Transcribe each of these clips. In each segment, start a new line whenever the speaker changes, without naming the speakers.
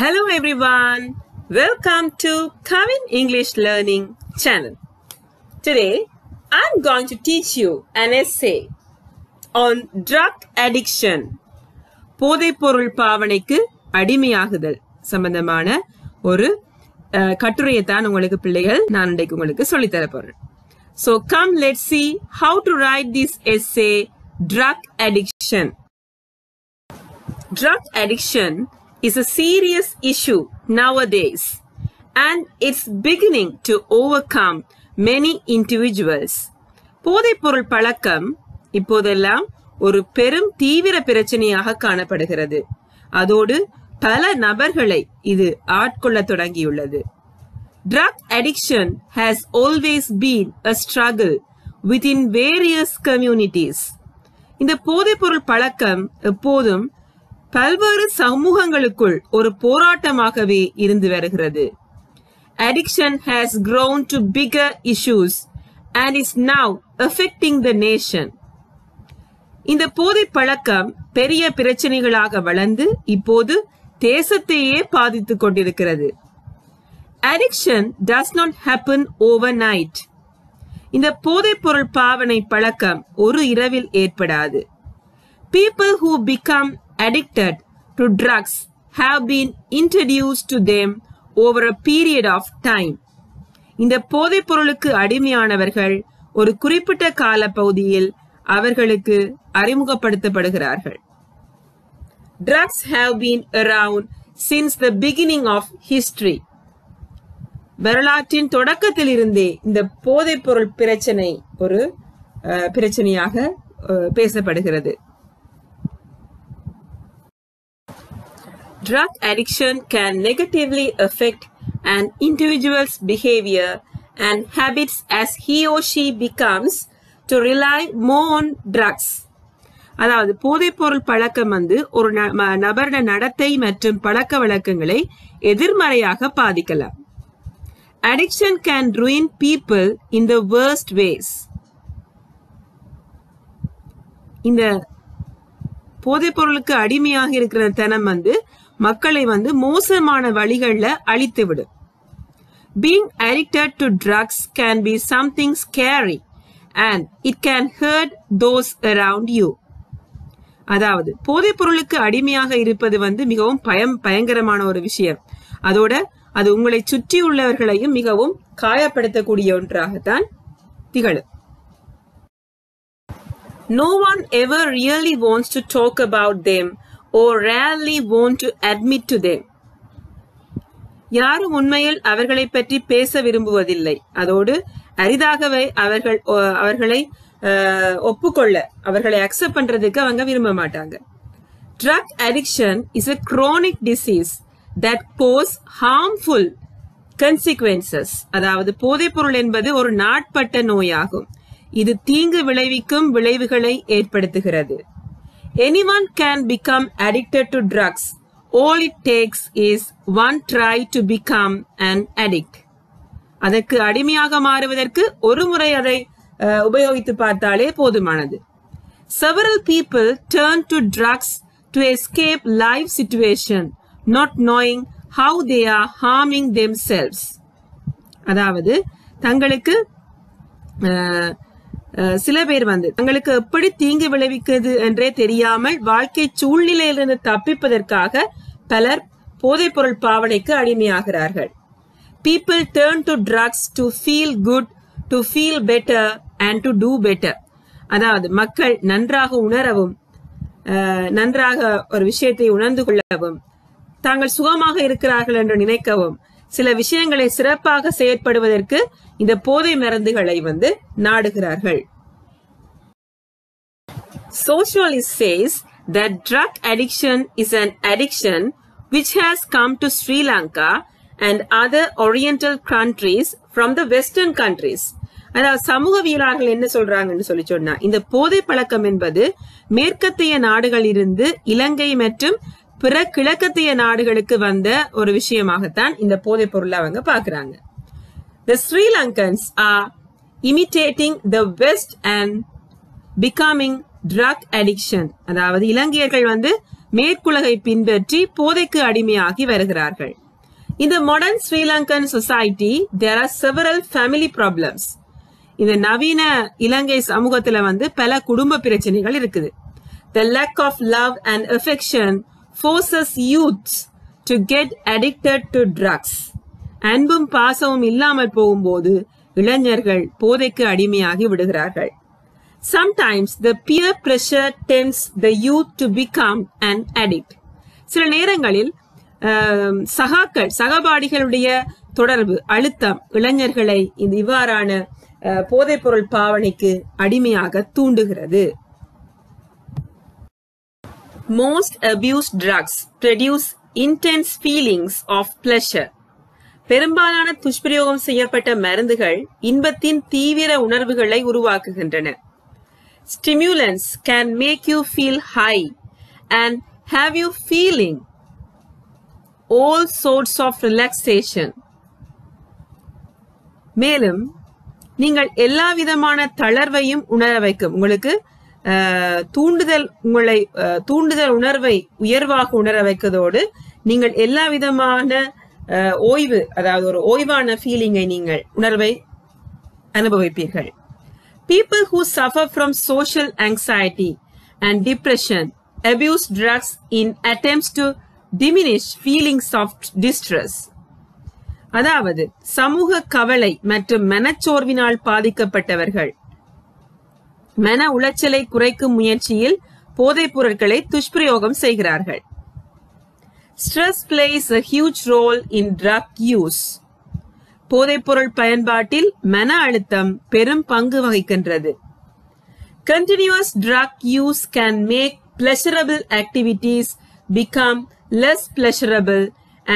Hello everyone, welcome to Kavin English Learning channel. Today, I'm going to teach you an essay on drug addiction. போதைப்பொருள் பாவனைக்கு அடிமையாகுதல் சம்பந்தமான ஒரு கட்டுரையை தான் உங்களுக்கு பிள்ளைகள் நான் இன்றைக்கு உங்களுக்கு சொல்லித் தர போறேன். So come let's see how to write this essay, drug addiction. Drug addiction is a serious issue nowadays and it's beginning to overcome many individuals. போதைப்பொருள் பழக்கம் இப்போதெல்லாம் ஒரு பெரும் தீவிர பிரச்சனையாக காணப்படுகிறது. அதோடு பல நபர்களை இது ஆட்கொள்ள தொடங்கியுள்ளது. Drug addiction has always been a struggle within various communities. இந்த போதைப்பொருள் பழக்கம் எப்போதும் பல்வேறு சமூகங்களுக்குள் ஒரு போராட்டமாகவே இருந்து வருகிறது. Addiction has grown to bigger issues and is now affecting the nation. இந்த போதை பழக்கம் பெரிய பிரச்சனைகளாக வளர்ந்து இப்போது தேசத்தையே பாதித்துக் கொண்டிருக்கிறது. Addiction does not happen overnight. இந்த போதைப்பொருள் பாவனை பழக்கம் ஒரு இரவில் ஏற்படாது. People who become addicted to drugs have been introduced to them over a period of time. இந்த போதைப் பொருளுக்கு அடிமையானவர்கள் ஒரு குறிப்பிட்ட கால பகுதியில் அவர்களுக்கு அறிமுகப்படுத்தப்படுகிறார்கள். Drugs have been around since the beginning of history. வரலாற்றின் தொடக்கத்திலிருந்தே இந்த போதைப் பொருள் பிரச்சனை ஒரு பிரச்சனையாக பேசப்படுகிறது. Drug addiction can negatively affect an individual's behavior and habits as he or she becomes to rely more on drugs. அதாவது போதைப்பொருள் பழக்கம் ஒரு நபருடைய நடத்தை மற்றும் பழக்க வழக்கங்களை எதிர்மறையாக பாதிக்கலாம். Addiction can ruin people in the worst ways. இந்த போதைப்பொருளுக்கு அடிமையாக இருக்கிற தனம் மக்களை மோசமான வழிகள்ல அழித்துவிடும். Being addicted to drugs can be something scary and it can hurt those around you. அதாவது போதைப்பொருளுக்கு அடிமையாக இருப்பது மிகவும் பயங்கரமான ஒரு விஷயம். அதோட அது உங்களை சுற்றி உள்ளவர்களையும் மிகவும் காயப்படுத்தக்கூடிய ஒன்றாகத்தான் திகழும். No one ever really wants to talk about them or rarely want to admit to them. யாரும் உண்மையில் அவர்களை பற்றி பேச விரும்புவதில்லை. அதோடு அரிதாகவே அவர்களை ஒப்புக்கொள்ள அவர்களை அக்செப்ட் பண்றதுக்கு அவங்க விரும்ப மாட்டாங்க. Drug addiction is a chronic disease that pose harmful consequences. அதாவது போதைப்பொருள் என்பது ஒரு நாட்பட்ட நோயாகும். இது தீங்கு விளைவிக்கும் விளைவுகளை ஏற்படுத்துகிறது. Anyone can become addicted to drugs. All it takes is one try to become an addict. அதற்கு அடிமையாக மாறுவதற்கு ஒரு முறை அதை உபயோகித்து பார்த்தாலே போதுமானது. Several people turn to drugs to escape life situation, not knowing how they are harming themselves. அதாவது தங்களுக்கு சில பேர் தங்களுக்கு எப்படி தீங்கு விளைவிக்கிறது என்றே தெரியாமல் வாழ்க்கை சூழ்நிலையிலிருந்து தப்பிப்பதற்காக பலர் போதைப்பொருள் பாவனைக்கு அடிமையாகிறார்கள். People turn to drugs to feel good, to feel better and to do better. அதாவது மக்கள் நன்றாக உணரவும் நன்றாக ஒரு விஷயத்தை உணர்ந்து கொள்ளவும் தாங்கள் சுகமாக இருக்கிறார்கள் என்று நினைக்கவும் சில விஷயங்களை சிறப்பாக செயற்படுவதற்கு இந்த போதை மருந்துகளை நாடுகிறார்கள். Sociologist says that drug addiction is an addiction which has come to Sri Lanka and other oriental countries from the western countries. அதாவது சமூகவியலாளர்கள் என்ன சொல்றாங்கன்னு சொன்னா இந்த போதை பழக்கம் என்பது மேற்கத்திய நாடுகளிலிருந்து இலங்கை மற்றும் பிற கிழக்கத்திய நாடுகளுக்கு வந்த ஒரு விஷயமாகத்தான் இந்த போதைப் பொருளை அவங்க பாக்குறாங்க. The Sri Lankans are imitating the West and becoming drug addiction. அதாவது இலங்கையர்கள் மேற்குலகை பின்பற்றி போதைக்கு அடிமையாகி வருகிறார்கள். In the modern Sri Lankan society, there are several family problems. இந்த நவீன இலங்கை சமூகத்துல பல குடும்ப பிரச்சனைகள் இருக்குது. The lack of love and affection forces youths to get addicted to drugs. அன்பும் பாசமும் இல்லாமல் போகும்போது இளைஞர்கள் போதைக்கு அடிமையாகி விடுகிறார்கள். Sometimes the peer pressure tempts the youth to become an addict. சில நேரங்களில் சகபாடிகளுடைய தொடர்பு அழுத்தம் இளைஞர்களை இந்த இவ்வாறான போதைப்பொருள் பாவனைக்கு அடிமையாக தூண்டுகிறது. Most abused drugs produce intense feelings of pleasure. பெரும்பாலான துஷ்பிரயோகம் செய்யப்பட்ட மருந்துகள் இன்பத்தின் தீவிர உணர்வுகளை உருவாக்குகின்றன. Stimulants can make you feel high and have you feeling all sorts of relaxation. மேலும் நீங்கள் எல்லா விதமான தளர்வையும் உணர வைக்கும். உங்களுக்கு தூண்டுதல் உணர்வை உயர்வாக உணர வைக்கதோடு நீங்கள் எல்லா விதமான ஓய்வு, அதாவது ஒரு ஓய்வான ஃபீலிங்கை நீங்கள் உணர்வை அனுபவிப்பீர்கள். People who suffer from social anxiety and depression abuse drugs in attempts to diminish feelings of distress. அதாவது சமூக கவலை மற்றும் மனச்சோர்வினால் பாதிக்கப்பட்டவர்கள் மன உளைச்சலை குறைக்கும் முயற்சியில் போதைப் பொருட்களை துஷ்பிரயோகம் செய்கிறார்கள். Stress plays a huge role in drug use. போதைப்பொருள் பயன்பாட்டில் மன அழுத்தம் பெரும் பங்கு வகிக்கின்றது. Continuous drug use can make pleasurable activities become less pleasurable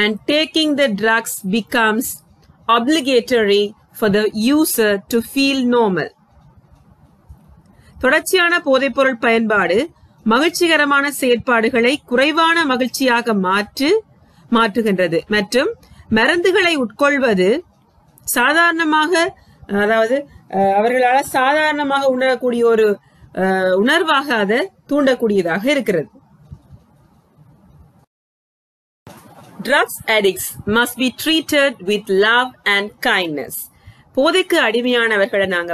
and taking the drugs becomes obligatory for the user to feel normal. தொடர்ச்சியான போதைப்பொருள் பயன்பாடு மகிழ்ச்சிகரமான செயற்பாடுகளை குறைவான மகிழ்ச்சியாக மாற்றுகின்றது மற்றும் மருந்துகளை உட்கொள்வது சாதாரணமாக, அதாவது அவர்களால் சாதாரணமாக உணரக்கூடிய ஒரு உணர்வாக அதை தூண்டக்கூடியதாக இருக்கிறது. Drugs addicts must be treated with love and kindness. போதைக்கு அடிமையானவர்களை நாங்க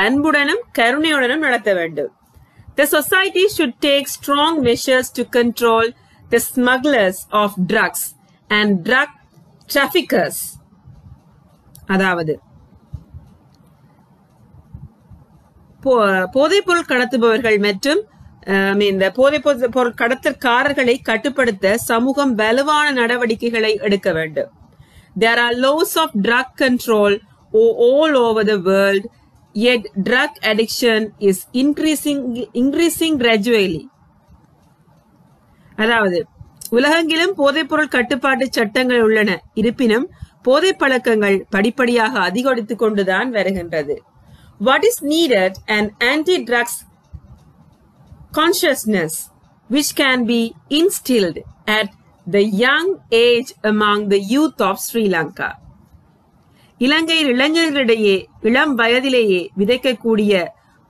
அன்புடனும் கருணையுடனும் நடத்த வேண்டும். The society should take strong measures to control the smugglers of drugs and drug traffickers. அதாவது போதைப்பொருள் கடத்துபவர்கள் மற்றும் இந்த போதைப்பொருள் கடத்தற்காரர்களை கட்டுப்படுத்த சமூகம் வலுவான நடவடிக்கைகளை எடுக்க வேண்டும். There are laws of drug control all over the world, yet drug addiction is increasing gradually. அதாவது உலகெங்கிலும் போதைப்பொருள் கட்டுப்பாட்டு சட்டங்கள் உள்ளன, இருப்பினும் போதை பழக்கங்கள் படிப்படியாக அதிகரித்துக் கொண்டுதான் வருகின்றது. What is needed an anti-drugs consciousness which can be instilled at the young age among the youth of Sri Lanka. இலங்கையில் இளைஞர்களிடையே இளம் வயதிலேயே விதைக்கக்கூடிய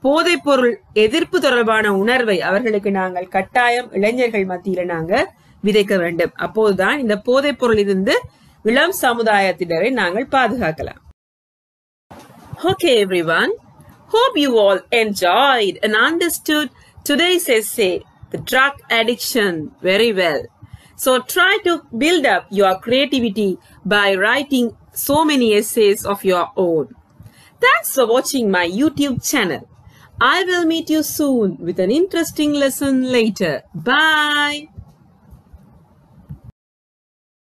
போதைப் பொருள் எதிர்ப்பு தொடர்பான உணர்வை அவர்களுக்கு நாங்கள் கட்டாயம் இளைஞர்கள் மத்தியில நாங்க விதைக்க வேண்டும். அப்போதுதான் இந்த போதைப் பொருள் இருந்து இளம் சமுதாயத்தினரை நாங்கள் பாதுகாக்கலாம். Okay everyone, hope you all enjoyed and understood today's essay, The Drug Addiction, very well. So try to build up your creativity by writing so many essays of your own. Thanks for watching my YouTube channel. I will meet you soon with an interesting lesson later. Bye.